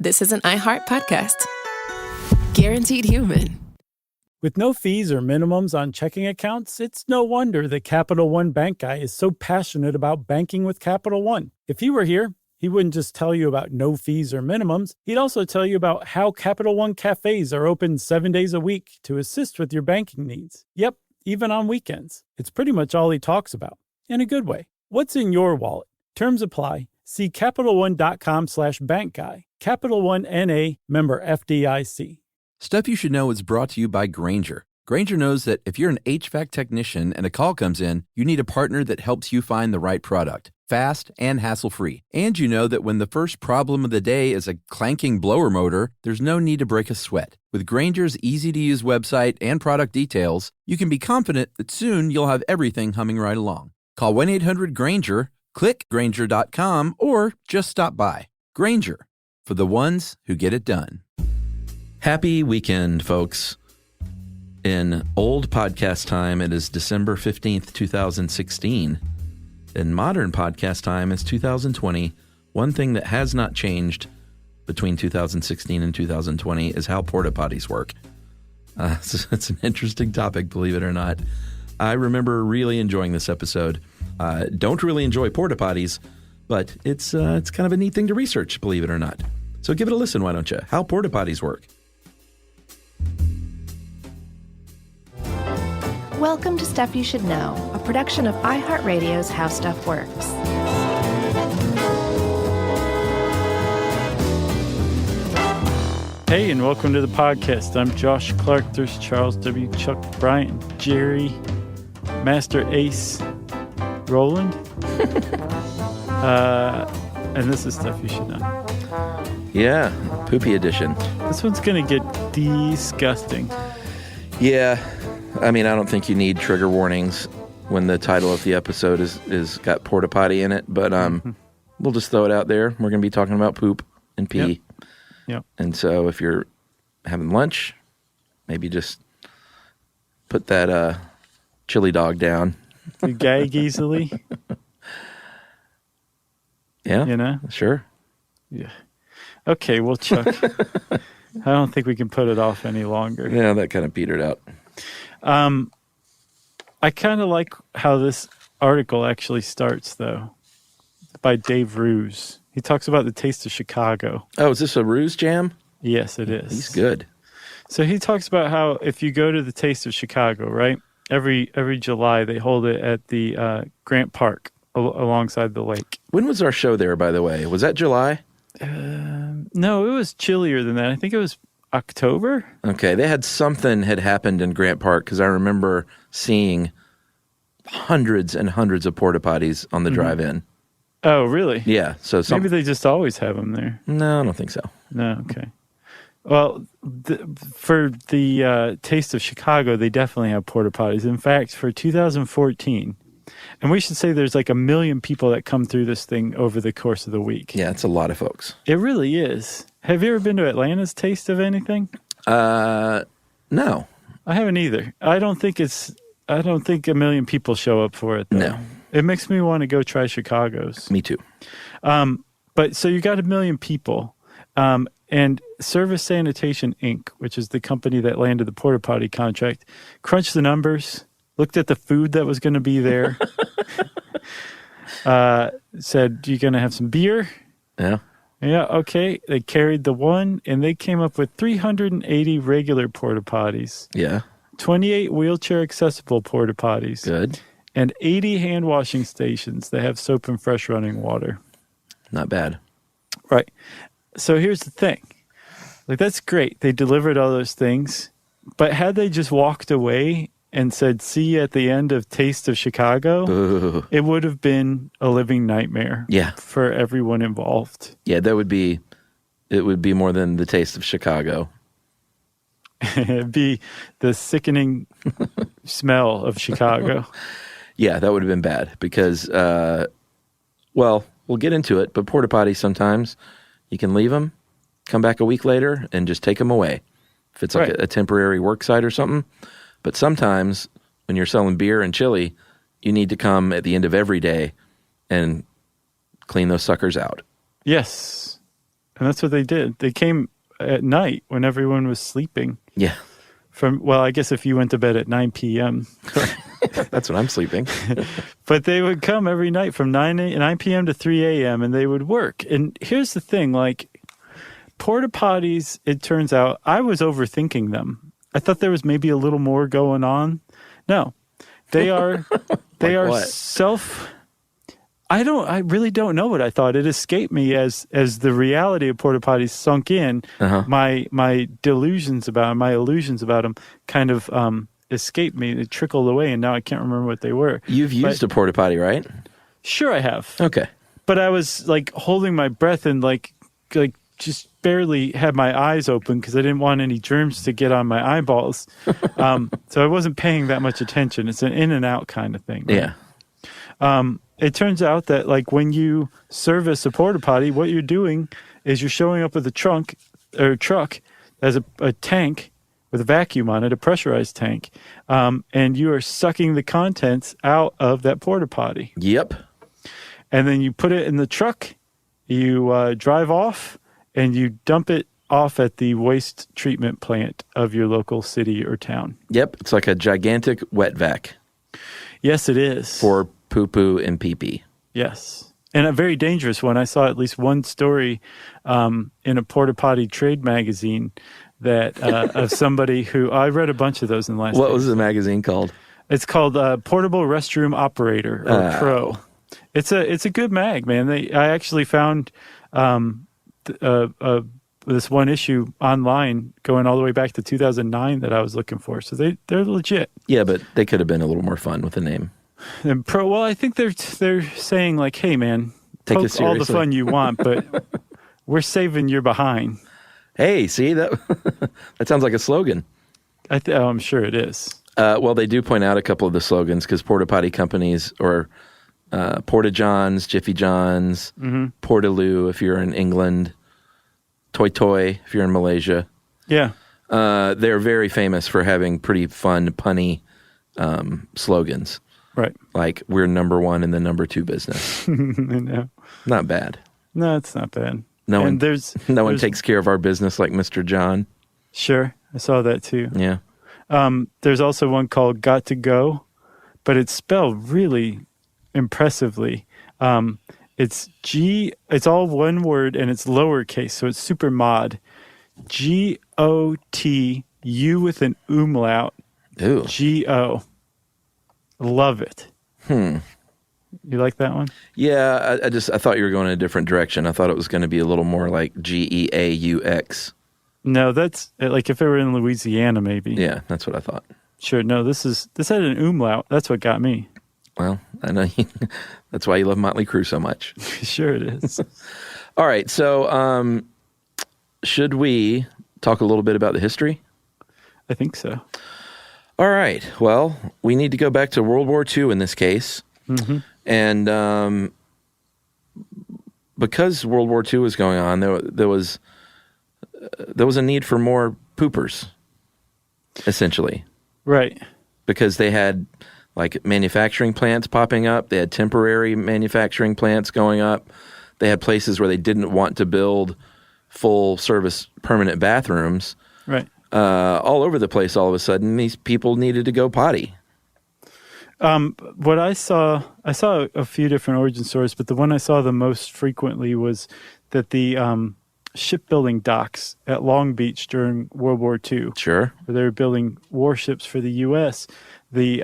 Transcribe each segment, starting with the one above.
this is an iHeart podcast. Guaranteed human. With no fees or minimums on checking accounts, it's no wonder the Capital One Bank guy is so passionate about banking with Capital One. If he were here, he wouldn't just tell you about no fees or minimums. He'd also tell you about how Capital One cafes are open 7 days a week to assist with your banking needs. Yep, even on weekends. It's pretty much all he talks about, in a good way. What's in your wallet? Terms apply. See CapitalOne.com/bankguy. Capital One N.A., member FDIC. Stuff You Should Know is brought to you by Grainger. Grainger knows that if you're an HVAC technician and a call comes in, you need a partner that helps you find the right product, fast and hassle-free. And you know that when the first problem of the day is a clanking blower motor, there's no need to break a sweat. With Grainger's easy-to-use website and product details, you can be confident that soon you'll have everything humming right along. Call 1-800-GRAINGER, click Grainger.com, or just stop by. Grainger, for the ones who get it done. Happy weekend, folks. In old podcast time, it is December 15th, 2016. In modern podcast time, it's 2020. One thing that has not changed between 2016 and 2020 is how porta-potties work. It's an interesting topic, believe it or not. I remember really enjoying this episode. Don't really enjoy porta-potties, but it's kind of a neat thing to research, believe it or not. So give it a listen, why don't you? How porta-potties work. Welcome to Stuff You Should Know, a production of iHeartRadio's How Stuff Works. Hey, and welcome to the podcast. I'm Josh Clark. There's Charles W. Chuck Bryant, Jerry, Master Ace, Roland. And this is Stuff You Should Know. Yeah, poopy edition. This one's going to get disgusting. Yeah, I mean, I don't think you need trigger warnings when the title of the episode is got porta potty in it, but we'll just throw it out there. We're going to be talking about poop and pee. Yep. And so if you're having lunch, maybe just put that chili dog down. You gag easily. Yeah. You know? Sure. Yeah. Okay, well, Chuck, I don't think we can put it off any longer. Yeah, that kind of petered out. I kind of like how this article actually starts, though, by Dave Ruse. He talks about the taste of Chicago. Oh, is this a Ruse jam? Yes, it is. He's good. So he talks about how if you go to the Taste of Chicago, right, every July they hold it at the Grant Park alongside the lake. When was our show there, by the way? Was that July? No, it was chillier than that. I think it was October. Okay, they had something had happened in Grant Park because I remember seeing hundreds and hundreds of porta potties on the drive-in. Oh, really? Yeah. So maybe they just always have them there. No, I don't think so. No. Okay. Well, for the Taste of Chicago, they definitely have porta potties. In fact, for 2014, and we should say there's like 1 million people that come through this thing over the course of the week. Yeah, it's a lot of folks. It really is. Have you ever been to Atlanta's Taste of anything? No. I haven't either. I don't think 1 million people show up for it, though. No. It makes me want to go try Chicago's. Me too. But so you got 1 million people, and Service Sanitation Inc., which is the company that landed the porta potty contract, crunched the numbers, looked at the food that was going to be there, said, "You going to have some beer?" Yeah. Yeah, okay. They carried the one, and they came up with 380 regular porta potties. Yeah. 28 wheelchair-accessible porta potties. Good. And 80 hand-washing stations that have soap and fresh running water. Not bad. Right. So here's the thing. Like, that's great. They delivered all those things. But had they just walked away and said, "See you at the end of Taste of Chicago," Ooh. it would have been a living nightmare for everyone involved. Yeah, it would be more than the Taste of Chicago. It'd be the sickening smell of Chicago. Yeah, that would have been bad because, well, we'll get into it, but porta potties sometimes you can leave them, come back a week later, and just take them away. If it's like a temporary work site or something. But sometimes when you're selling beer and chili, you need to come at the end of every day and clean those suckers out. Yes. And that's what they did. They came at night when everyone was sleeping. Yeah. I guess if you went to bed at 9 p.m. That's when I'm sleeping. But they would come every night from 9 p.m. to 3 a.m. and they would work. And here's the thing, like, porta-potties, it turns out, I was overthinking them. I thought there was maybe a little more going on. No. They are what? I really don't know what I thought. It escaped me as the reality of porta-potties sunk in. Uh-huh. My delusions about them, my illusions about them kind of escaped me. It trickled away, and now I can't remember what they were. You've used a porta potty, right? Sure, I have. Okay. But I was like holding my breath and like just barely had my eyes open because I didn't want any germs to get on my eyeballs. So I wasn't paying that much attention. It's an in and out kind of thing. Right? Yeah. It turns out that like when you service a porta potty, what you're doing is you're showing up with a truck as a tank with a vacuum on it, a pressurized tank, and you are sucking the contents out of that porta potty. Yep. And then you put it in the truck, you drive off, and you dump it off at the waste treatment plant of your local city or town. Yep. It's like a gigantic wet vac. Yes, it is. For poo-poo and pee-pee. Yes. And a very dangerous one. I saw at least one story in a porta potty trade magazine that of somebody who I read a bunch of those in the last. What was the magazine called? It's called Portable Restroom Operator or Pro. It's a good mag, man. I actually found this one issue online going all the way back to 2009 that I was looking for. So they're legit. Yeah, but they could have been a little more fun with the name. And Pro. Well, I think they're saying like, hey, man, take poke all the fun you want, but we're saving your behind. Hey, see that? That sounds like a slogan. I'm sure it is. Well, they do point out a couple of the slogans because porta potty companies or Porta Johns, Jiffy Johns, Portaloo if you're in England, Toy Toy if you're in Malaysia. Yeah. They're very famous for having pretty fun, punny slogans. Right. Like, we're number one in the number two business. I know. Not bad. No, it's not bad. No one there's takes care of our business like Mr. John. Sure. I saw that too. Yeah. There's also one called Got to Go, but it's spelled really impressively. It's all one word and it's lowercase, so it's super mod. GOTU with an umlaut. Ooh. GO. Love it. You like that one? Yeah, I thought you were going in a different direction. I thought it was going to be a little more like GEAUX. No, that's like if it were in Louisiana, maybe. Yeah, that's what I thought. Sure. No, this had an umlaut. That's what got me. Well, I know that's why you love Motley Crue so much. Sure it is. All right, so should we talk a little bit about the history? I think so. All right. Well, we need to go back to World War II in this case. Mm-hmm. And because World War II was going on, there was a need for more poopers, essentially. Right. Because they had like manufacturing plants popping up. They had temporary manufacturing plants going up. They had places where they didn't want to build full service permanent bathrooms. Right. All over the place, all of a sudden, these people needed to go potty. What I saw a few different origin stories, but the one I saw the most frequently was that the shipbuilding docks at Long Beach during World War II, Sure, where they were building warships for the U.S., the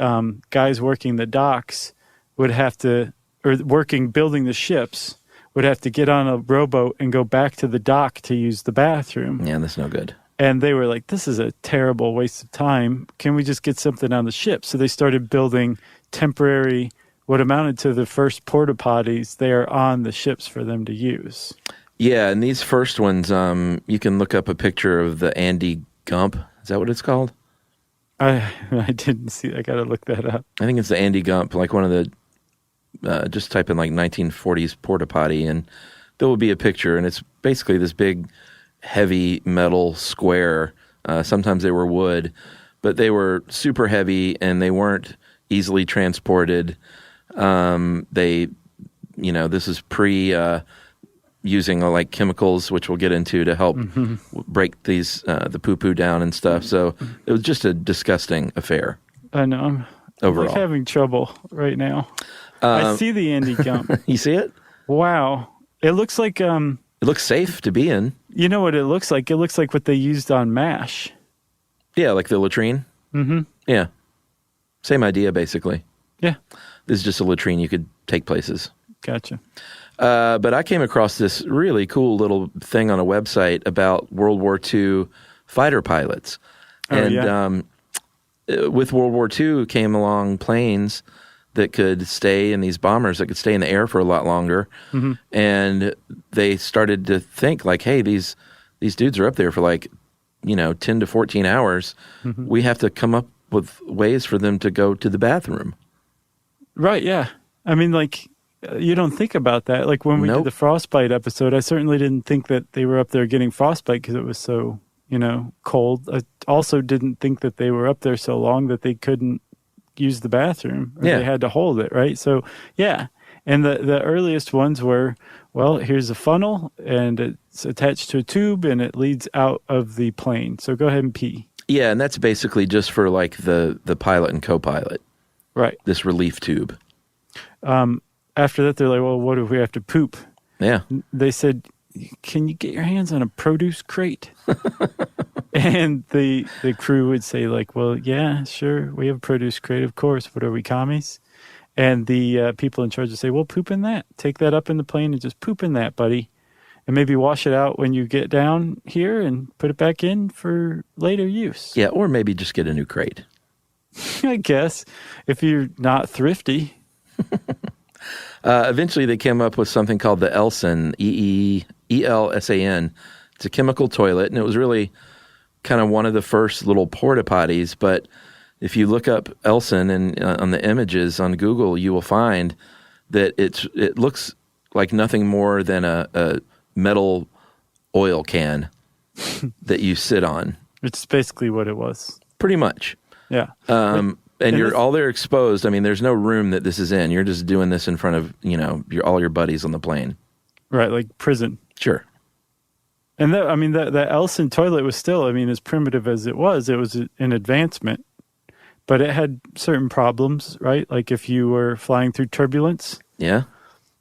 guys working the docks building the ships, would have to get on a rowboat and go back to the dock to use the bathroom. Yeah, that's no good. And they were like, this is a terrible waste of time. Can we just get something on the ship? So they started building temporary, what amounted to the first porta-potties there on the ships for them to use. Yeah, and these first ones, you can look up a picture of the Andy Gump. Is that what it's called? I didn't see. I got to look that up. I think it's the Andy Gump, like one of the, just type in like 1940s porta-potty, and there will be a picture, and it's basically this big heavy metal square. Sometimes they were wood, but they were super heavy and they weren't easily transported. This is pre using like chemicals, which we'll get into to help break these the poo-poo down and stuff. So it was just a disgusting affair. I know. I'm overall like having trouble right now. I see the Andy Gump. You see it? Wow. It looks like it looks safe to be in. You know what it looks like? It looks like what they used on MASH. Yeah, like the latrine. Mm-hmm. Yeah. Same idea, basically. Yeah. This is just a latrine you could take places. Gotcha. But I came across this really cool little thing on a website about World War II fighter pilots. With World War II came along planes that could stay in these bombers that could stay in the air for a lot longer. Mm-hmm. And they started to think like, hey, these dudes are up there for like, 10 to 14 hours. Mm-hmm. We have to come up with ways for them to go to the bathroom. Right, yeah. I mean, like, you don't think about that. Like when we did the frostbite episode, I certainly didn't think that they were up there getting frostbite because it was so, cold. I also didn't think that they were up there so long that they couldn't use the bathroom. Or they had to hold it, right? So, yeah. And the earliest ones were, well, here's a funnel, and it's attached to a tube, and it leads out of the plane. So go ahead and pee. Yeah, and that's basically just for, like, the pilot and co-pilot. Right. This relief tube. After that, they're like, well, what if we have to poop? Yeah. They said, can you get your hands on a produce crate? And the crew would say, like, well, yeah, sure, we have a produce crate, of course. What are we, commies? And the people in charge would say, well, poop in that. Take that up in the plane and just poop in that, buddy. And maybe wash it out when you get down here and put it back in for later use. Yeah, or maybe just get a new crate. I guess, if you're not thrifty. Eventually, they came up with something called the Elsan, ELSAN. It's a chemical toilet, and it was really kind of one of the first little porta-potties. But if you look up Elsan and on the images on Google, you will find that it looks like nothing more than a metal oil can that you sit on. It's basically what it was. Pretty much. Yeah. And you're all there exposed. I mean, there's no room that this is in. You're just doing this in front of, all your buddies on the plane. Right, like prison. Sure. And the Elson toilet was still, as primitive as it was an advancement. But it had certain problems, right? Like if you were flying through turbulence. Yeah.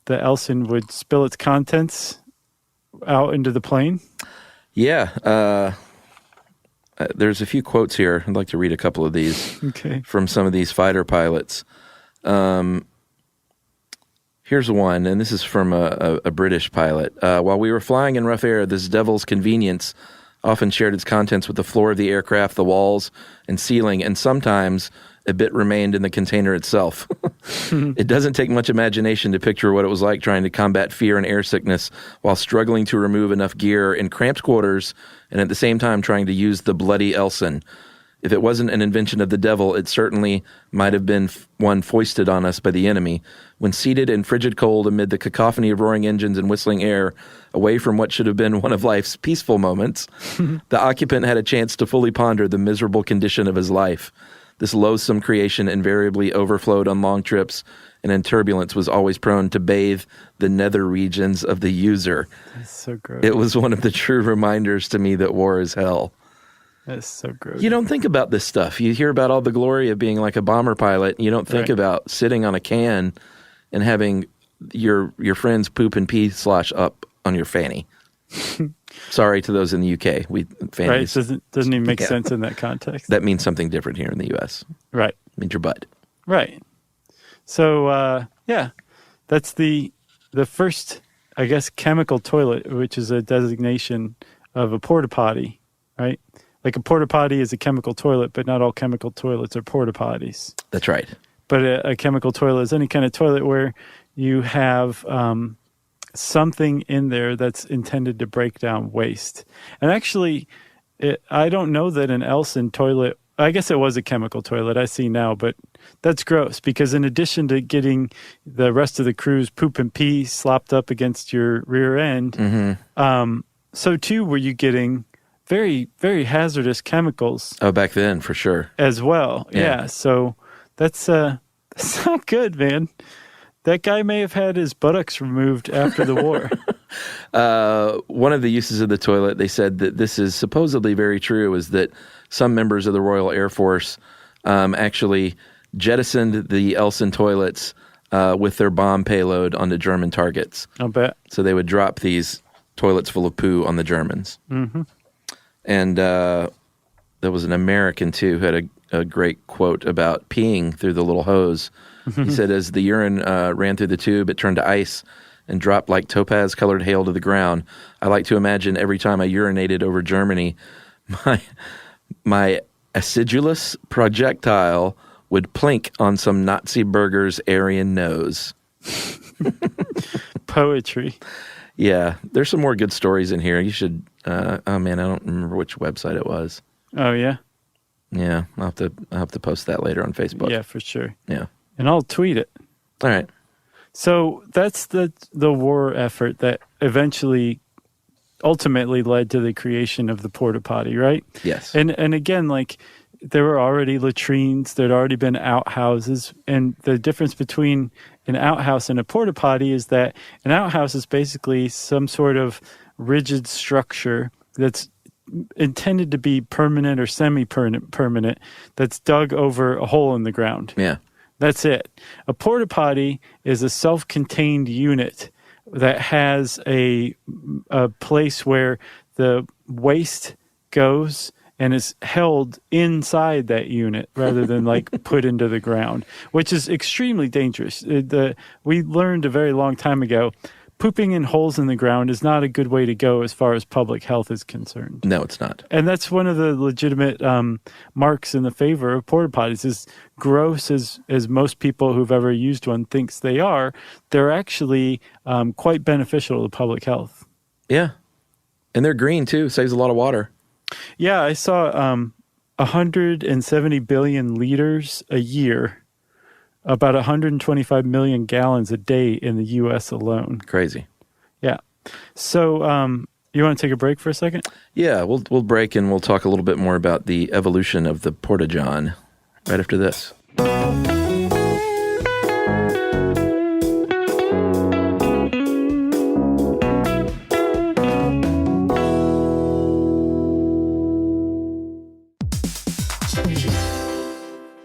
The Elson would spill its contents out into the plane. Yeah. There's a few quotes here. I'd like to read a couple of these from some of these fighter pilots. Here's one, and this is from a British pilot. While we were flying in rough air, this devil's convenience often shared its contents with the floor of the aircraft, the walls, and ceiling, and sometimes a bit remained in the container itself. It doesn't take much imagination to picture what it was like trying to combat fear and air sickness while struggling to remove enough gear in cramped quarters and at the same time trying to use the bloody Elson. If it wasn't an invention of the devil, it certainly might have been one foisted on us by the enemy. When seated in frigid cold amid the cacophony of roaring engines and whistling air, away from what should have been one of life's peaceful moments, the occupant had a chance to fully ponder the miserable condition of his life. This loathsome creation invariably overflowed on long trips, and in turbulence was always prone to bathe the nether regions of the user. That's so gross. It was one of the true reminders to me that war is hell. That's so gross. You don't think about this stuff. You hear about all the glory of being like a bomber pilot. You don't think about sitting on a can and having your friends poop and pee slosh up on your fanny. Sorry to those in the UK. Fannies. Right, doesn't even make sense in that context. That means something different here in the US. Right. It means your butt. Right. So, that's the first, I guess, chemical toilet, which is a designation of a porta-potty, right? Like a porta-potty is a chemical toilet, but not all chemical toilets are porta-potties. That's right. But a chemical toilet is any kind of toilet where you have something in there that's intended to break down waste. And actually, I don't know that an Elson toilet, I guess it was a chemical toilet, I see now, but that's gross because in addition to getting the rest of the crew's poop and pee slopped up against your rear end, so too were you getting very, very hazardous chemicals. Oh, back then, for sure. As well. Yeah. So that's not good, man. That guy may have had his buttocks removed after the war. One of the uses of the toilet, they said that this is supposedly very true, is that some members of the Royal Air Force actually jettisoned the Elson toilets with their bomb payload onto German targets. I'll bet. So they would drop these toilets full of poo on the Germans. Mm-hmm. And there was an American, too, who had a great quote about peeing through the little hose. He said, as the urine ran through the tube, it turned to ice and dropped like topaz-colored hail to the ground. I like to imagine every time I urinated over Germany, my acidulous projectile would plink on some Nazi burger's Aryan nose. Poetry. Yeah, there's some more good stories in here. You should, oh man, I don't remember which website it was. Oh, yeah? Yeah, I'll have to post that later on Facebook. Yeah, for sure. Yeah. And I'll tweet it. All right. So that's the war effort that ultimately led to the creation of the porta-potty, right? Yes. And again, like, there were already latrines, there'd already been outhouses, and the difference between an outhouse and a porta-potty is that an outhouse is basically some sort of rigid structure that's intended to be permanent or semi-permanent that's dug over a hole in the ground. Yeah. That's it. A porta-potty is a self-contained unit that has a place where the waste goes and is held inside that unit rather than like put into the ground, which is extremely dangerous. We learned a very long time ago, pooping in holes in the ground is not a good way to go as far as public health is concerned. No, it's not. And that's one of the legitimate marks in the favor of porta potties. As gross as most people who've ever used one thinks they are, they're actually quite beneficial to public health. Yeah. And they're green too. Saves a lot of water. Yeah, I saw 170 billion liters a year, about 125 million gallons a day in the U.S. alone. Crazy. Yeah. So you want to take a break for a second? Yeah, we'll break and we'll talk a little bit more about the evolution of the Porta-John right after this.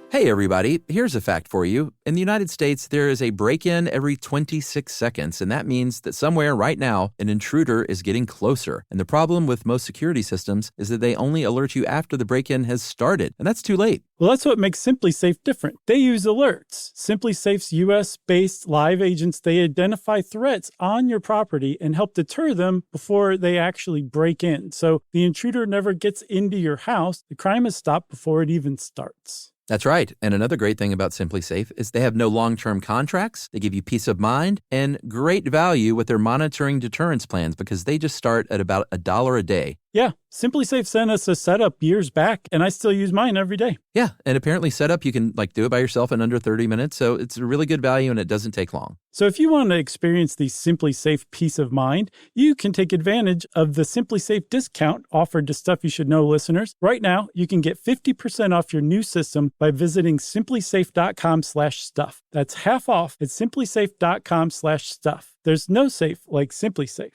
Hey everybody, here's a fact for you. In the United States, there is a break-in every 26 seconds, and that means that somewhere right now, an intruder is getting closer. And the problem with most security systems is that they only alert you after the break-in has started, and that's too late. Well, that's what makes SimpliSafe different. They use alerts. SimpliSafe's U.S.-based live agents, they identify threats on your property and help deter them before they actually break in. So the intruder never gets into your house. The crime is stopped before it even starts. That's right. And another great thing about SimpliSafe is they have no long-term contracts. They give you peace of mind and great value with their monitoring deterrence plans because they just start at about $1 a day. Yeah, SimpliSafe sent us a setup years back, and I still use mine every day. Yeah, and apparently setup, you can do it by yourself in under 30 minutes, so it's a really good value and it doesn't take long. So if you want to experience the SimpliSafe peace of mind, you can take advantage of the SimpliSafe discount offered to Stuff You Should Know listeners. Right now, you can get 50% off your new system by visiting simplisafe.com/stuff. That's half off at simplisafe.com/stuff. There's no safe like SimpliSafe.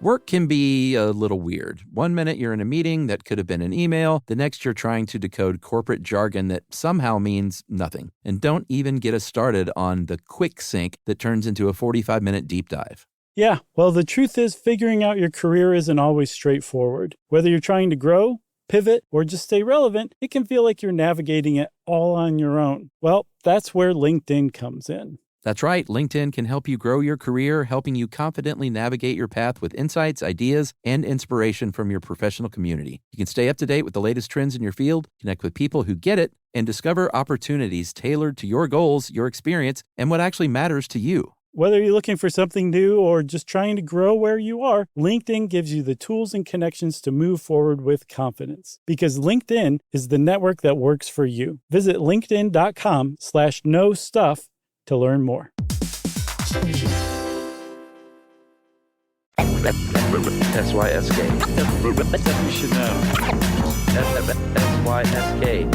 Work can be a little weird. One minute you're in a meeting that could have been an email. The next you're trying to decode corporate jargon that somehow means nothing. And don't even get us started on the quick sync that turns into a 45-minute deep dive. Yeah, well, the truth is figuring out your career isn't always straightforward. Whether you're trying to grow, pivot, or just stay relevant, it can feel like you're navigating it all on your own. Well, that's where LinkedIn comes in. That's right. LinkedIn can help you grow your career, helping you confidently navigate your path with insights, ideas, and inspiration from your professional community. You can stay up to date with the latest trends in your field, connect with people who get it, and discover opportunities tailored to your goals, your experience, and what actually matters to you. Whether you're looking for something new or just trying to grow where you are, LinkedIn gives you the tools and connections to move forward with confidence. Because LinkedIn is the network that works for you. Visit linkedin.com/knowstuff to learn more. SYSK. You should know. SYSK.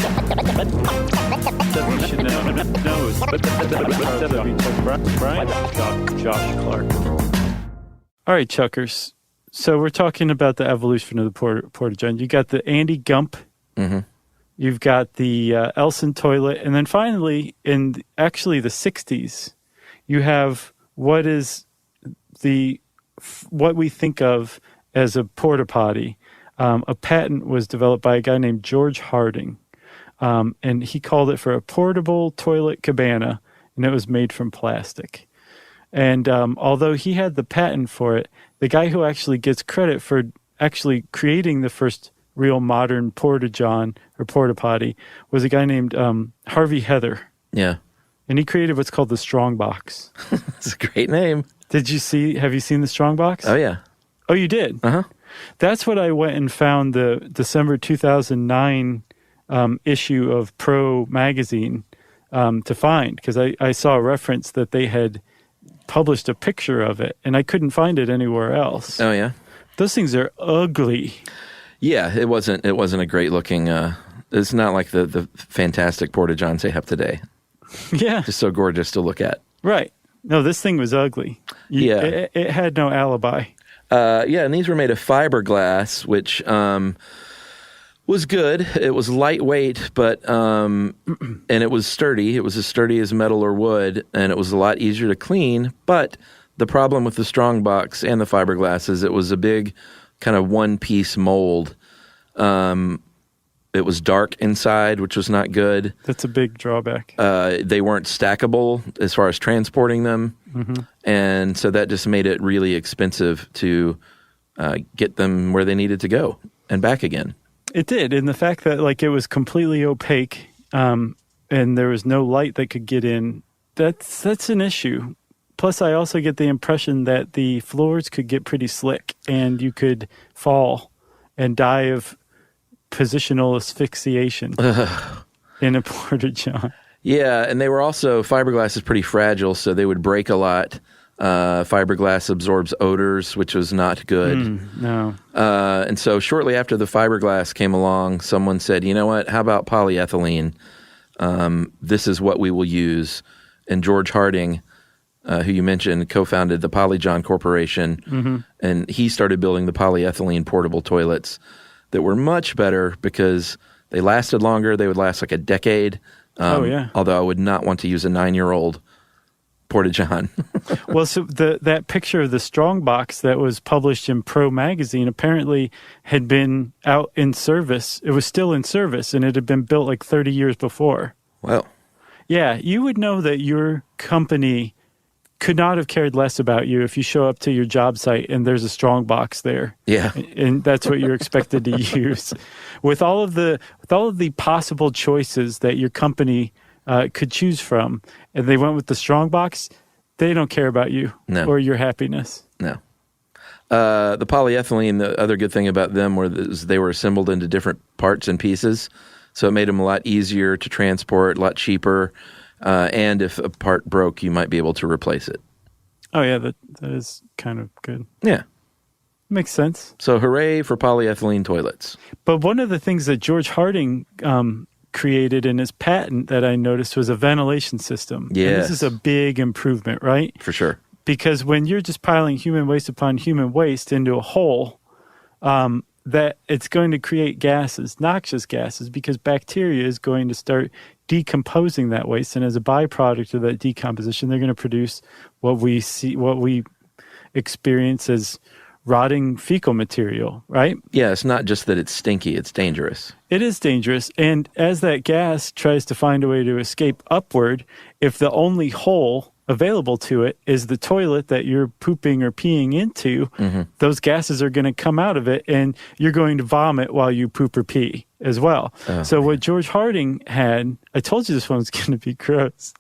You should know. Brian? Josh Clark. All right, Chuckers. So we're talking about the evolution of the Porta-John. You got the Andy Gump. Mm-hmm. You've got the Elson toilet. And then finally, in actually the 60s, you have what we think of as a porta potty. A patent was developed by a guy named George Harding, and he called it for a portable toilet cabana, and it was made from plastic. And although he had the patent for it, the guy who actually gets credit for actually creating the first real modern porta-john or porta potty was a guy named Harvey Heather. Yeah. And he created what's called the Strong Box. It's a great name. Have you seen the Strong Box? Oh, yeah. Oh, you did? Uh-huh. That's what I went and found the December 2009 issue of Pro magazine to find, because I saw a reference that they had published a picture of it, and I couldn't find it anywhere else. Oh, yeah? Those things are ugly. Yeah, it wasn't a great looking, it's not like the fantastic porta-johns they have today. Yeah. Just so gorgeous to look at. Right. No, this thing was ugly. It had no alibi. And these were made of fiberglass, which was good. It was lightweight, but and it was sturdy. It was as sturdy as metal or wood, and it was a lot easier to clean. But the problem with the Strong Box and the fiberglass is it was a big kind of one-piece mold. It was dark inside, which was not good. That's a big drawback. They weren't stackable as far as transporting them. Mm-hmm. And so that just made it really expensive to get them where they needed to go and back again. It did. And the fact that it was completely opaque and there was no light that could get in, that's an issue. Plus, I also get the impression that the floors could get pretty slick and you could fall and die of positional asphyxiation in a porta-john. Yeah, and they were also, fiberglass is pretty fragile, so they would break a lot. Fiberglass absorbs odors, which was not good. No. And so shortly after the fiberglass came along, someone said, you know what, how about polyethylene? This is what we will use. And George Harding, who you mentioned, co-founded the Polyjohn Corporation, and he started building the polyethylene portable toilets that were much better because they lasted longer. They would last like a decade. Although I would not want to use a 9-year-old porta-john. Well, so that picture of the Strong Box that was published in Pro magazine apparently had been out in service. It was still in service, and it had been built like 30 years before. Wow. Yeah, you would know that your company could not have cared less about you if you show up to your job site and there's a Strong Box there. Yeah. And that's what you're expected to use. With all of the possible choices that your company could choose from, and they went with the Strong Box, they don't care about you or your happiness. No. The polyethylene, the other good thing about them was they were assembled into different parts and pieces, so it made them a lot easier to transport, a lot cheaper. And if a part broke, you might be able to replace it. Oh, yeah, that is kind of good. Yeah. Makes sense. So hooray for polyethylene toilets. But one of the things that George Harding created in his patent that I noticed was a ventilation system. Yes. And this is a big improvement, right? For sure. Because when you're just piling human waste upon human waste into a hole, that it's going to create gases, noxious gases, because bacteria is going to start decomposing that waste, and as a byproduct of that decomposition, they're going to produce what we experience as rotting fecal material, right? Yeah, it's not just that it's stinky, it's dangerous. It is dangerous, and as that gas tries to find a way to escape upward, if the only hole available to it is the toilet that you're pooping or peeing into, those gases are going to come out of it, and you're going to vomit while you poop or pee as well. So what George Harding had, I told you this one was going to be gross.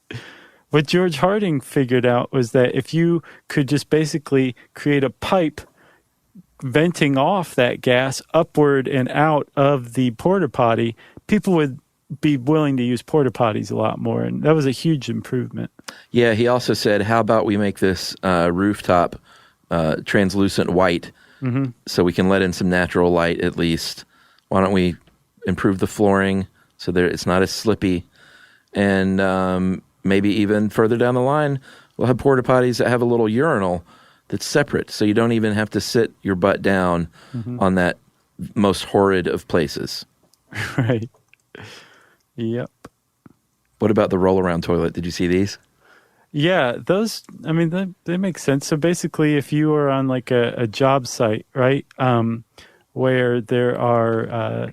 What George Harding figured out was that if you could just basically create a pipe venting off that gas upward and out of the porta potty, people would be willing to use porta potties a lot more, and that was a huge improvement. Yeah, he also said, how about we make this rooftop translucent white, so we can let in some natural light at least. Why don't we improve the flooring so that it's not as slippy? And maybe even further down the line, we'll have porta potties that have a little urinal that's separate, so you don't even have to sit your butt down on that most horrid of places. Right. Yep. What about the roll-around toilet? Did you see these? Yeah, those, I mean, they make sense. So basically, if you are on like a job site, right, where there are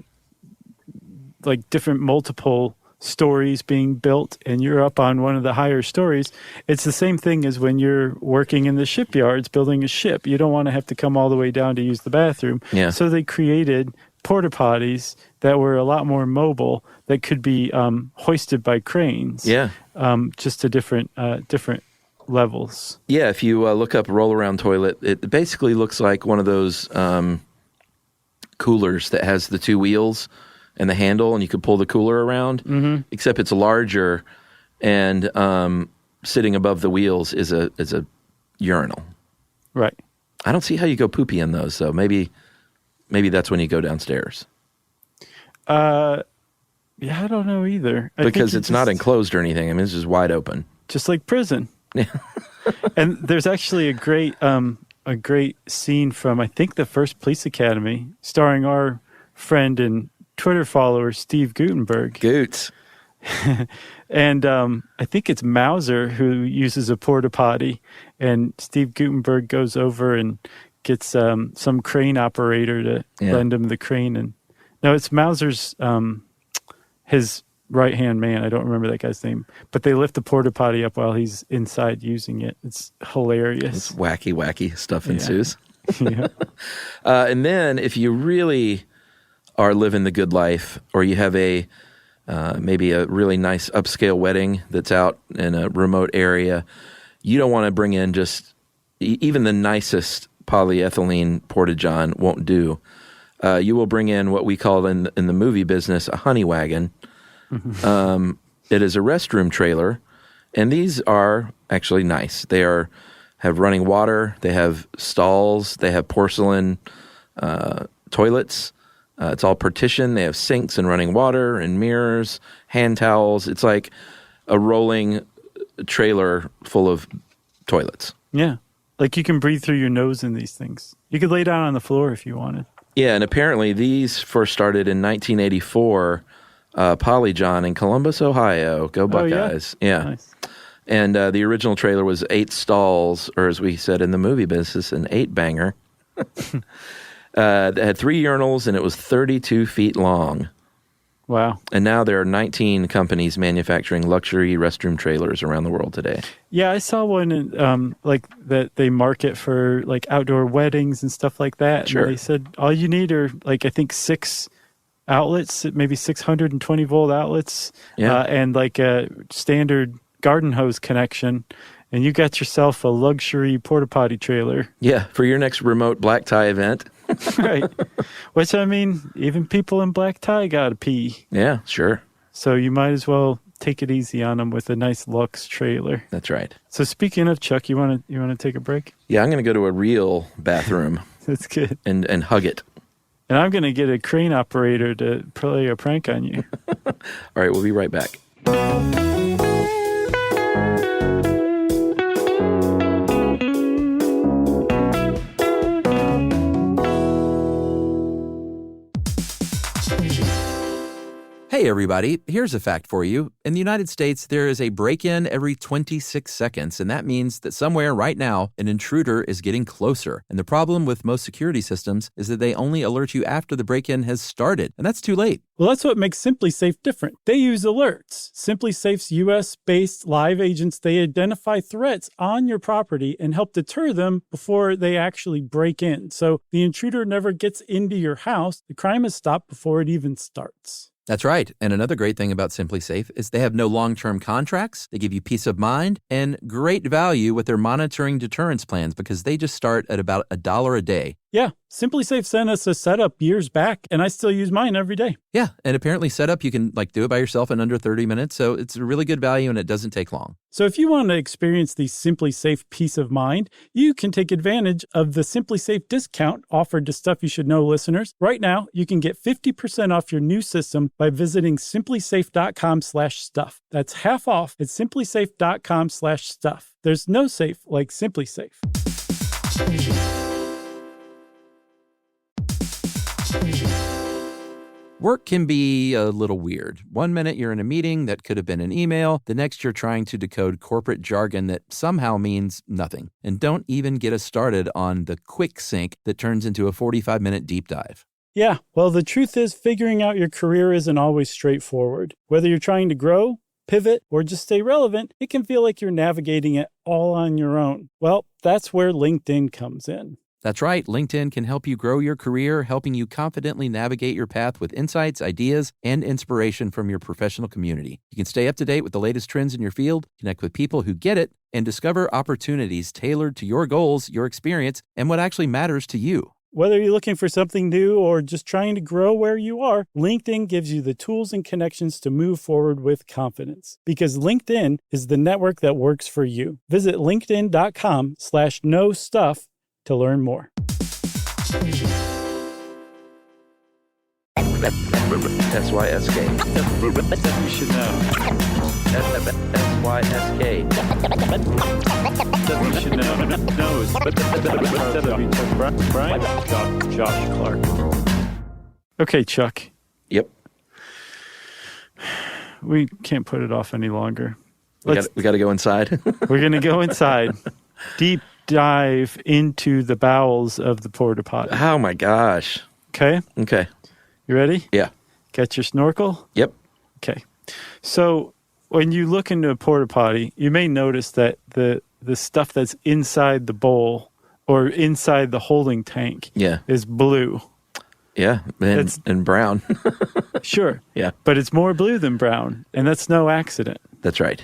like different multiple stories being built and you're up on one of the higher stories, it's the same thing as when you're working in the shipyards building a ship. You don't want to have to come all the way down to use the bathroom. Yeah. So they created porta potties that were a lot more mobile that could be hoisted by cranes. Yeah. Just to different levels. Yeah, if you look up roll-around toilet, it basically looks like one of those coolers that has the two wheels and the handle, and you could pull the cooler around, except it's larger, and sitting above the wheels is a urinal. Right. I don't see how you go poopy in those, so maybe that's when you go downstairs. Yeah, I don't know either. Because it's not enclosed or anything. I mean, it's just wide open. Just like prison. Yeah. And there's actually a great scene from, I think, the first Police Academy, starring our friend and Twitter follower, Steve Gutenberg. Goots. And I think it's Mauser who uses a porta potty, and Steve Gutenberg goes over and gets some crane operator to lend him the crane. And no, it's Mauser's his right-hand man. I don't remember that guy's name. But they lift the porta potty up while he's inside using it. It's hilarious. It's wacky stuff ensues. Yeah. And then if you really are living the good life, or you have maybe a really nice upscale wedding that's out in a remote area, you don't want to bring in just even the nicest polyethylene porta-john won't do. You will bring in what we call in the movie business a honey wagon. It is a restroom trailer, and these are actually nice. They have running water, they have stalls, they have porcelain toilets. It's all partitioned. They have sinks and running water and mirrors, hand towels. It's like a rolling trailer full of toilets. Yeah. Like you can breathe through your nose in these things. You could lay down on the floor if you wanted. Yeah, and apparently these first started in 1984, Polyjohn in Columbus, Ohio. Go Buckeyes. Oh, yeah. Yeah. Nice. And the original trailer was 8 stalls, or as we said in the movie business, an 8-banger. That had 3 urinals, and it was 32 feet long. Wow. And now there are 19 companies manufacturing luxury restroom trailers around the world today. Yeah, I saw one in, like that they market for like outdoor weddings and stuff like that. Sure. And they said all you need are like I think 6 outlets, maybe 620 volt outlets, and like a standard garden hose connection, and you got yourself a luxury porta potty trailer. Yeah, for your next remote black tie event. Right. Which, I mean, even people in black tie gotta pee. Yeah, sure. So you might as well take it easy on them with a nice Lux trailer. That's right. So speaking of, Chuck, you want to take a break? Yeah, I'm going to go to a real bathroom. That's good. and hug it. And I'm going to get a crane operator to play a prank on you. All right, we'll be right back. Hey everybody, here's a fact for you. In the United States, there is a break-in every 26 seconds, and that means that somewhere right now, an intruder is getting closer. And the problem with most security systems is that they only alert you after the break-in has started, and that's too late. Well, that's what makes SimpliSafe different. They use alerts. SimpliSafe's US-based live agents, they identify threats on your property and help deter them before they actually break in. So the intruder never gets into your house. The crime is stopped before it even starts. That's right. And another great thing about SimpliSafe is they have no long-term contracts. They give you peace of mind and great value with their monitoring deterrence plans because they just start at about $1 a day. Yeah, Simply Safe sent us a setup years back, and I still use mine every day. Yeah, and apparently setup, you can do it by yourself in under 30 minutes, so it's a really good value and it doesn't take long. So if you want to experience the Simply Safe peace of mind, you can take advantage of the Simply Safe discount offered to Stuff You Should Know listeners. Right now, you can get 50% off your new system by visiting simplysafe.com/stuff. That's half off at simplysafe.com/stuff. There's no safe like Simply Safe. Work can be a little weird. One minute you're in a meeting that could have been an email. The next you're trying to decode corporate jargon that somehow means nothing. And don't even get us started on the quick sync that turns into a 45-minute deep dive. Yeah, well, the truth is figuring out your career isn't always straightforward. Whether you're trying to grow, pivot, or just stay relevant, it can feel like you're navigating it all on your own. Well, that's where LinkedIn comes in. That's right. LinkedIn can help you grow your career, helping you confidently navigate your path with insights, ideas, and inspiration from your professional community. You can stay up to date with the latest trends in your field, connect with people who get it, and discover opportunities tailored to your goals, your experience, and what actually matters to you. Whether you're looking for something new or just trying to grow where you are, LinkedIn gives you the tools and connections to move forward with confidence. Because LinkedIn is the network that works for you. Visit linkedin.com/knowstuff to learn more. SYSK. You should know. SYSK. You should know. Brian? Josh Clark. Okay, Chuck. Yep. We can't put it off any longer. We got to go inside. We're going to go inside. Deep dive into the bowels of the porta-potty. Oh, my gosh. Okay? Okay. You ready? Yeah. Got your snorkel? Yep. Okay. So when you look into a porta-potty, you may notice that the stuff that's inside the bowl or inside the holding tank is blue. Yeah, and brown. Sure. Yeah. But it's more blue than brown, and that's no accident. That's right.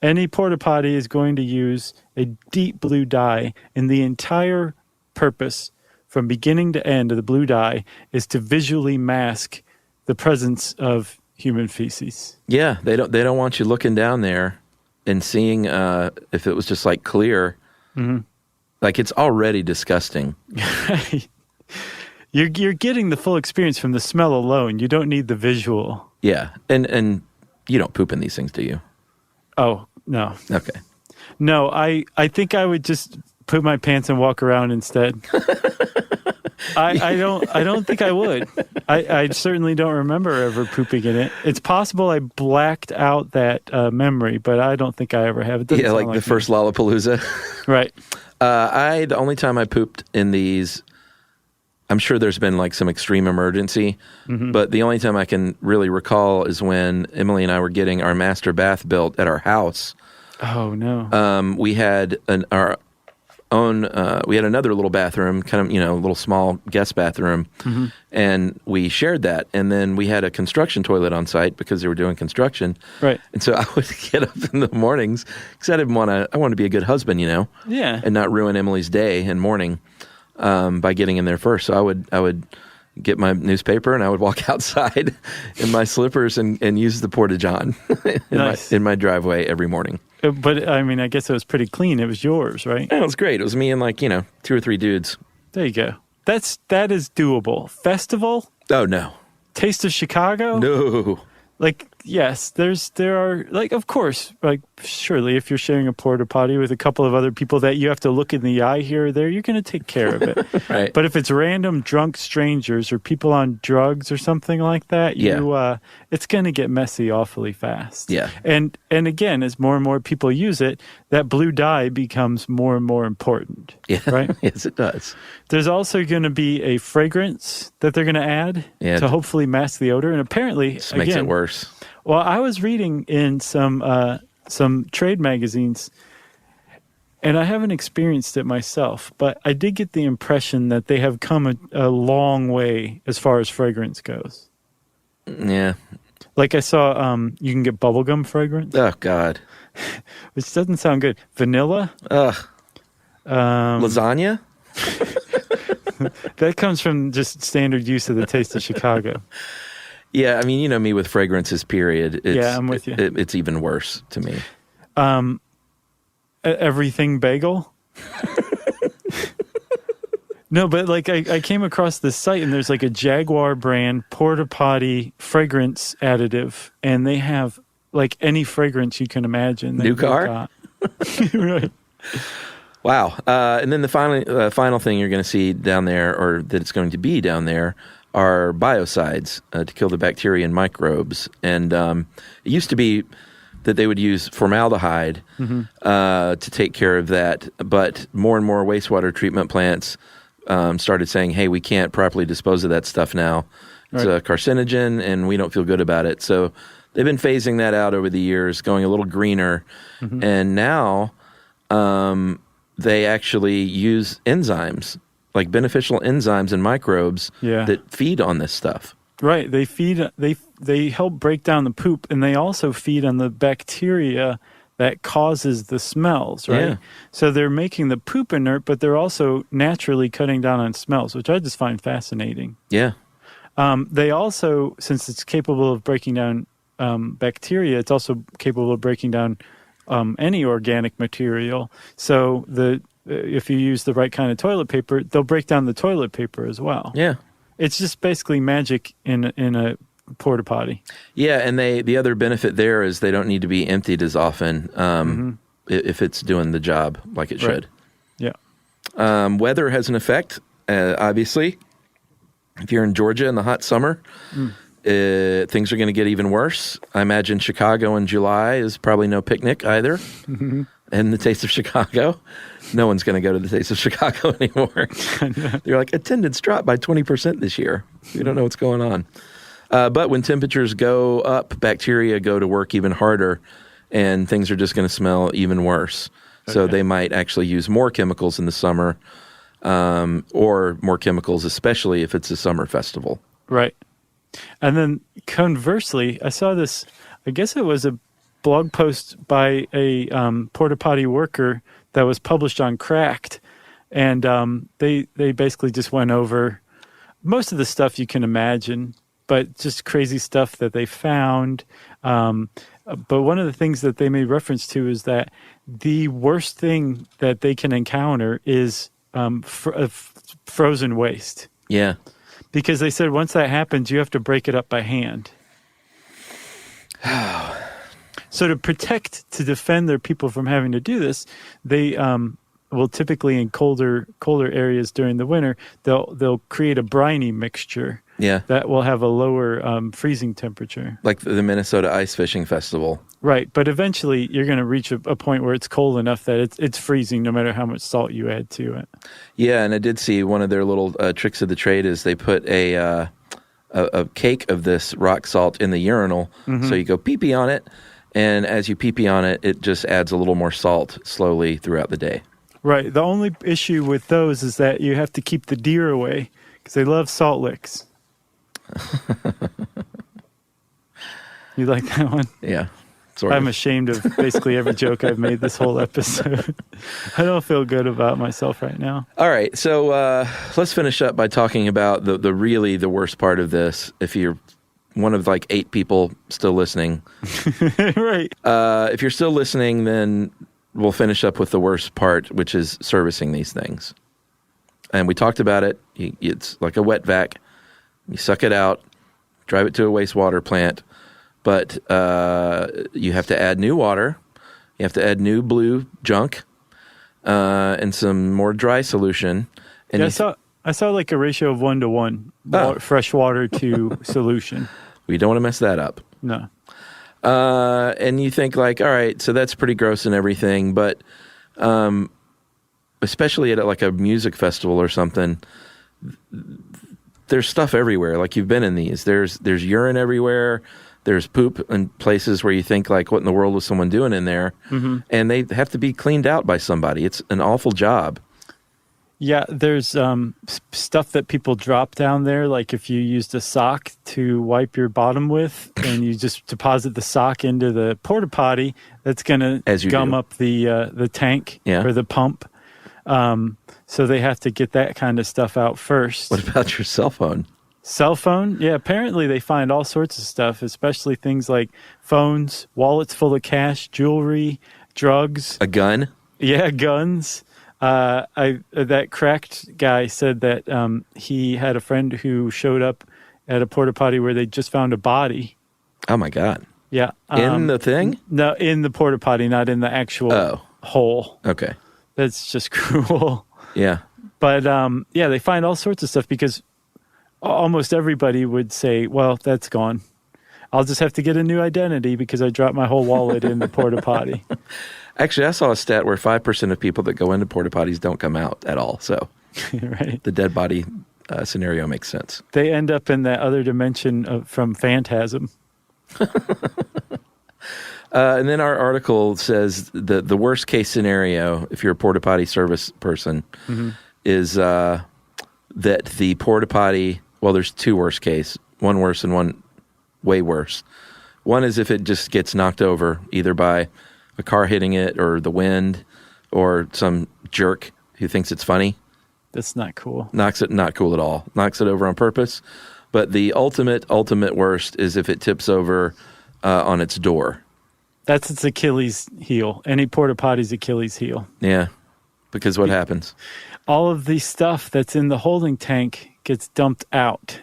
Any porta-potty is going to use a deep blue dye, and the entire purpose from beginning to end of the blue dye is to visually mask the presence of human feces. Yeah, they don't want you looking down there and seeing if it was just like clear. Mm-hmm. Like it's already disgusting. You're getting the full experience from the smell alone. You don't need the visual. Yeah, and you don't poop in these things, do you? Oh, no. Okay. No, I think I would just put my pants and walk around instead. I don't think I would. I certainly don't remember ever pooping in it. It's possible I blacked out that memory, but I don't think I ever have. It Yeah, like the first Lollapalooza. Right. The only time I pooped in these, I'm sure there's been like some extreme emergency, but the only time I can really recall is when Emily and I were getting our master bath built at our house. Oh no. We had our own. We had another little bathroom, kind of a little small guest bathroom, and we shared that. And then we had a construction toilet on site because they were doing construction. Right. And so I would get up in the mornings because I didn't want to. I wanted to be a good husband, Yeah. and not ruin Emily's day and morning by getting in there first. So I would get my newspaper and I would walk outside in my slippers and use the porta-john in my driveway every morning. But I mean, I guess it was pretty clean. It was yours, right? Yeah, it was great. It was me and 2 or 3 dudes. There you go. That is doable. Festival? Oh no. Taste of Chicago? No. Yes, there are, of course, surely if you're sharing a porta potty with a couple of other people that you have to look in the eye here or there, you're going to take care of it. Right. But if it's random drunk strangers or people on drugs or something like that, it's going to get messy awfully fast. Yeah. And again, as more and more people use it, that blue dye becomes more and more important. Yeah. Right? Yes, it does. There's also going to be a fragrance that they're going to add to hopefully mask the odor. And apparently, this makes it worse. Well, I was reading in some trade magazines, and I haven't experienced it myself, but I did get the impression that they have come a long way as far as fragrance goes. Yeah. Like I saw, you can get bubblegum fragrance. Oh, God. Which doesn't sound good. Vanilla. Ugh. Lasagna? That comes from just standard use of the taste of Chicago. Yeah, I mean, you know me with fragrances, period. I'm with you. It's even worse to me. Everything bagel? No, but like I came across this site and there's like a Jaguar brand Porta-Potty fragrance additive, and they have like any fragrance you can imagine. New car? Right. Wow. And then the final thing you're going to see down there, or that it's going to be down there, are biocides to kill the bacteria and microbes. And it used to be that they would use formaldehyde to take care of that, but more and more wastewater treatment plants started saying, hey, we can't properly dispose of that stuff now. It's a carcinogen, and we don't feel good about it. So they've been phasing that out over the years, going a little greener. And now they actually use enzymes, like beneficial enzymes and microbes that feed on this stuff. Right. They feed, they help break down the poop, and they also feed on the bacteria that causes the smells, right? Yeah. So they're making the poop inert, but they're also naturally cutting down on smells, which I just find fascinating. Yeah. They also, since it's capable of breaking down bacteria, it's also capable of breaking down any organic material. So if you use the right kind of toilet paper, they'll break down the toilet paper as well. Yeah. It's just basically magic in a porta potty. Yeah, and the other benefit there is they don't need to be emptied as often if it's doing the job like it should. Yeah. Weather has an effect, obviously. If you're in Georgia in the hot summer, things are going to get even worse. I imagine Chicago in July is probably no picnic either. And the Taste of Chicago, no one's going to go to the Taste of Chicago anymore. They're like, attendance dropped by 20% this year. We don't know what's going on. But when temperatures go up, bacteria go to work even harder, and things are just going to smell even worse. Okay. So they might actually use more chemicals in the summer, or more chemicals, especially if it's a summer festival. Right. And then conversely, I saw this, I guess it was a blog post by a porta potty worker that was published on Cracked, and they basically just went over most of the stuff you can imagine, but just crazy stuff that they found. But one of the things that they made reference to is that the worst thing that they can encounter is frozen waste. Yeah. Because they said once that happens, you have to break it up by hand. So to defend their people from having to do this, they will typically in colder areas during the winter, they'll create a briny mixture. Yeah. That will have a lower freezing temperature. Like the Minnesota Ice Fishing Festival. Right, but eventually you're going to reach a point where it's cold enough that it's freezing no matter how much salt you add to it. Yeah, and I did see one of their little tricks of the trade is they put a cake of this rock salt in the urinal. So you go pee-pee on it, and as you pee-pee on it, it just adds a little more salt slowly throughout the day. Right. The only issue with those is that you have to keep the deer away because they love salt licks. You like that one? Yeah. I'm ashamed of basically every joke I've made this whole episode. I don't feel good about myself right now. All right. So let's finish up by talking about the really the worst part of this. If you're one of like 8 people still listening. Right. If you're still listening, then we'll finish up with the worst part, which is servicing these things. And we talked about it. It's like a wet vac. You suck it out, drive it to a wastewater plant, but you have to add new water. You have to add new blue junk and some more dry solution. And I saw like a ratio of 1-to-1, fresh water to solution. We don't want to mess that up. No. And you think like, all right, so that's pretty gross and everything, but especially at like a music festival or something, there's stuff everywhere. Like you've been in these. There's urine everywhere. There's poop in places where you think like, what in the world was someone doing in there? And they have to be cleaned out by somebody. It's an awful job. Yeah, there's stuff that people drop down there, like if you used a sock to wipe your bottom with and you just deposit the sock into the porta potty, that's going to gum up the tank or the pump. So they have to get that kind of stuff out first. What about your cell phone? Cell phone? Yeah, apparently they find all sorts of stuff, especially things like phones, wallets full of cash, jewelry, drugs. A gun? Yeah, guns. That cracked guy said that he had a friend who showed up at a porta potty where they just found a body. Oh, my God. Yeah. In the thing? No, in the porta potty, not in the actual hole. Okay. That's just cruel. Yeah. But, yeah, they find all sorts of stuff because almost everybody would say, well, that's gone. I'll just have to get a new identity because I dropped my whole wallet in the porta potty. Actually, I saw a stat where 5% of people that go into porta potties don't come out at all. So right. The dead body scenario makes sense. They end up in that other dimension from Phantasm. And then our article says the worst case scenario, if you're a porta potty service person, is that the porta potty, well, there's two worst case, one worse and one way worse. One is if it just gets knocked over, either by a car hitting it or the wind or some jerk who thinks it's funny. That's not cool. Not cool at all. Knocks it over on purpose. But the ultimate worst is if it tips over on its door. That's its Achilles heel. Any porta potty's Achilles heel. Yeah, because what happens? All of the stuff that's in the holding tank gets dumped out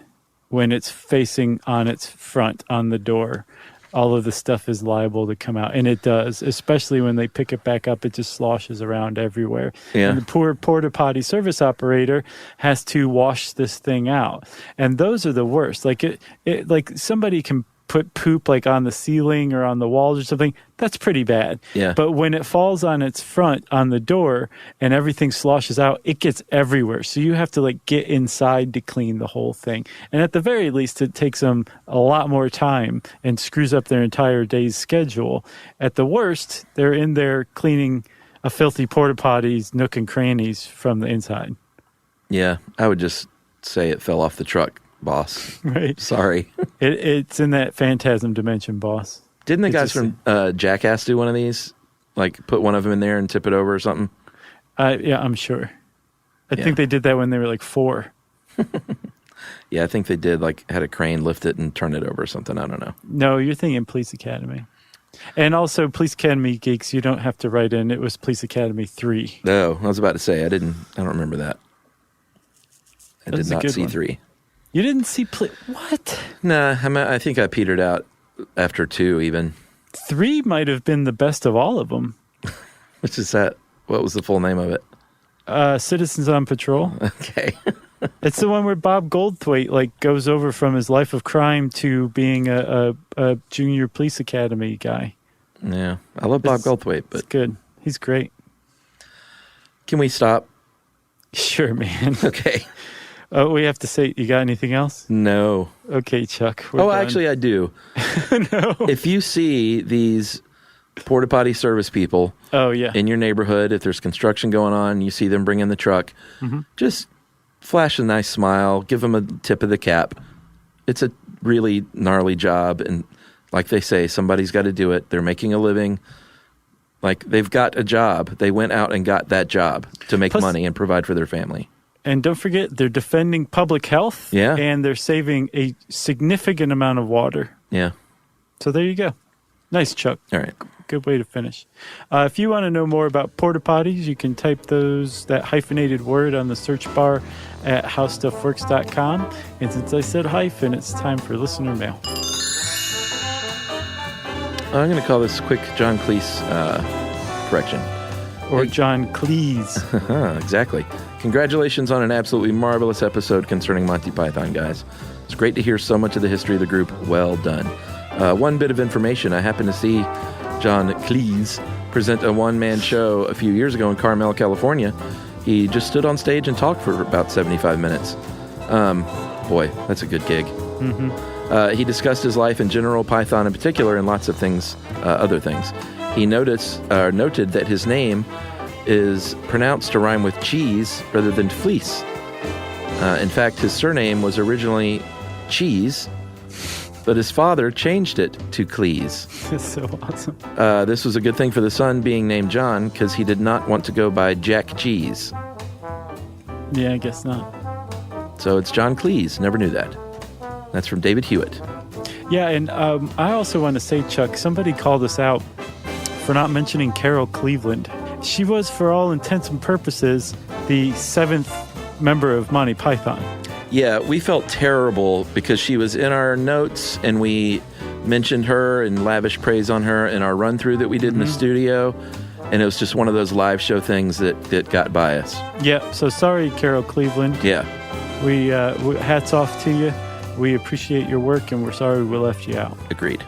when it's facing on its front on the door. All of the stuff is liable to come out, and it does, especially when they pick it back up. It just sloshes around everywhere. Yeah. And the poor porta potty service operator has to wash this thing out, and those are the worst. Like like somebody can put poop like on the ceiling or on the walls or something. That's pretty bad. Yeah. But when it falls on its front on the door and everything sloshes out, it gets everywhere. So you have to like get inside to clean the whole thing. And at the very least, it takes them a lot more time and screws up their entire day's schedule. At the worst, they're in there cleaning a filthy porta potty's nook and crannies from the inside. Yeah, I would just say it fell off the truck, boss. Right. Sorry. It's in that Phantasm dimension, boss. Didn't the guys from Jackass do one of these? Like put one of them in there and tip it over or something? Yeah, I'm sure. I think they did that when they were like 4. Yeah, I think they did. Like had a crane lift it and turn it over or something. I don't know. No, you're thinking Police Academy. And also Police Academy geeks, you don't have to write in. It was Police Academy 3. No, I was about to say I don't remember that. I did not see 3. You didn't see what? Nah, I think I petered out after 2 even. 3 might have been the best of all of them. Which is that? What was the full name of it? Citizens on Patrol. Okay. It's the one where Bob Goldthwait like goes over from his life of crime to being a junior police academy guy. Yeah, I love Bob Goldthwait, but it's good. He's great. Can we stop? Sure, man. Okay. Oh, we have to say, you got anything else? No. Okay, Chuck. We're done. Actually, I do. No. If you see these porta potty service people in your neighborhood, if there's construction going on, you see them bring in the truck, just flash a nice smile, give them a tip of the cap. It's a really gnarly job, and like they say, somebody's got to do it. They're making a living. Like, they've got a job. They went out and got that job to make money and provide for their family. And don't forget, they're defending public health. Yeah. And they're saving a significant amount of water. Yeah. So there you go. Nice, Chuck. All right. Good way to finish. If you want to know more about porta potties, you can type that hyphenated word on the search bar at howstuffworks.com. And since I said hyphen, it's time for listener mail. I'm going to call this quick John Cleese correction. Or John Cleese. Exactly. Congratulations on an absolutely marvelous episode concerning Monty Python, guys. It's great to hear so much of the history of the group. Well done. One bit of information. I happened to see John Cleese present a one-man show a few years ago in Carmel, California. He just stood on stage and talked for about 75 minutes. Boy, that's a good gig. Mm-hmm. He discussed his life in general, Python in particular, and lots of things, other things. He noted that his name is pronounced to rhyme with cheese rather than fleece. In fact, his surname was originally Cheese, but his father changed it to Cleese. That's so awesome. This was a good thing for the son being named John because he did not want to go by Jack Cheese. Yeah, I guess not. So it's John Cleese. Never knew that. That's from David Hewitt. Yeah, and I also want to say, Chuck, somebody called us out for not mentioning Carol Cleveland. She was, for all intents and purposes, the 7th member of Monty Python. Yeah, we felt terrible because she was in our notes and we mentioned her and lavish praise on her in our run-through that we did in the studio. And it was just one of those live show things that got by us. Yeah, so sorry, Carol Cleveland. Yeah. We hats off to you. We appreciate your work, and we're sorry we left you out. Agreed.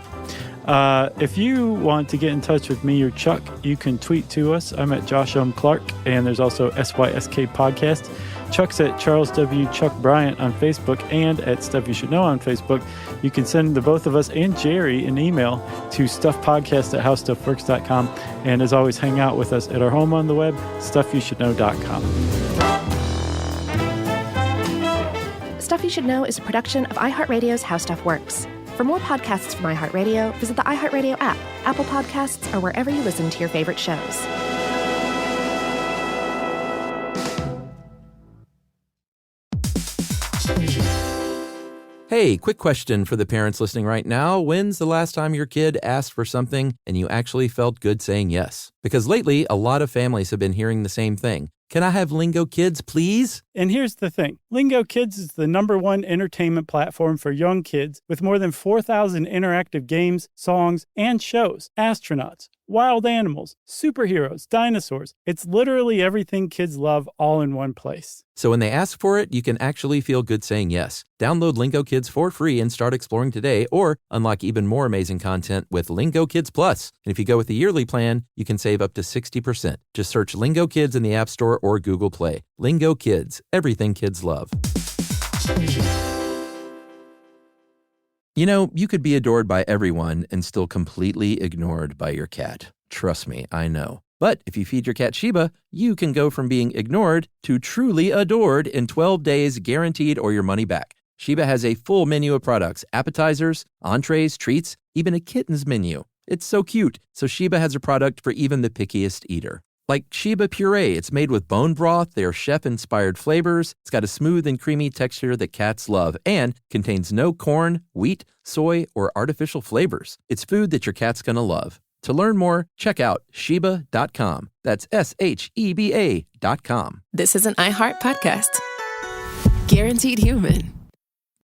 If you want to get in touch with me or Chuck, you can tweet to us. I'm at Josh M. Clark, and there's also SYSK Podcast. Chuck's at Charles W. Chuck Bryant on Facebook and at Stuff You Should Know on Facebook. You can send the both of us and Jerry an email to stuffpodcast@howstuffworks.com. And as always, hang out with us at our home on the web, stuffyoushouldknow.com. Stuff You Should Know is a production of iHeartRadio's How Stuff Works. For more podcasts from iHeartRadio, visit the iHeartRadio app, Apple Podcasts, or wherever you listen to your favorite shows. Hey, quick question for the parents listening right now. When's the last time your kid asked for something and you actually felt good saying yes? Because lately, a lot of families have been hearing the same thing. Can I have Lingo Kids, please? And here's the thing. Lingo Kids is the #1 entertainment platform for young kids with more than 4,000 interactive games, songs, and shows. Astronauts, wild animals, superheroes, dinosaurs. It's literally everything kids love all in one place. So when they ask for it, you can actually feel good saying yes. Download Lingo Kids for free and start exploring today, or unlock even more amazing content with Lingo Kids Plus. And if you go with the yearly plan, you can save up to 60%. Just search Lingo Kids in the App Store or Google Play. Lingo Kids, everything kids love. You know, you could be adored by everyone and still completely ignored by your cat. Trust me, I know. But if you feed your cat Sheba, you can go from being ignored to truly adored in 12 days guaranteed or your money back. Sheba has a full menu of products, appetizers, entrees, treats, even a kitten's menu. It's so cute. So Sheba has a product for even the pickiest eater. Like Sheba Puree, it's made with bone broth, they are chef-inspired flavors, it's got a smooth and creamy texture that cats love, and contains no corn, wheat, soy, or artificial flavors. It's food that your cat's gonna love. To learn more, check out Sheba.com. That's SHEBA.com. This is an iHeart podcast. Guaranteed human.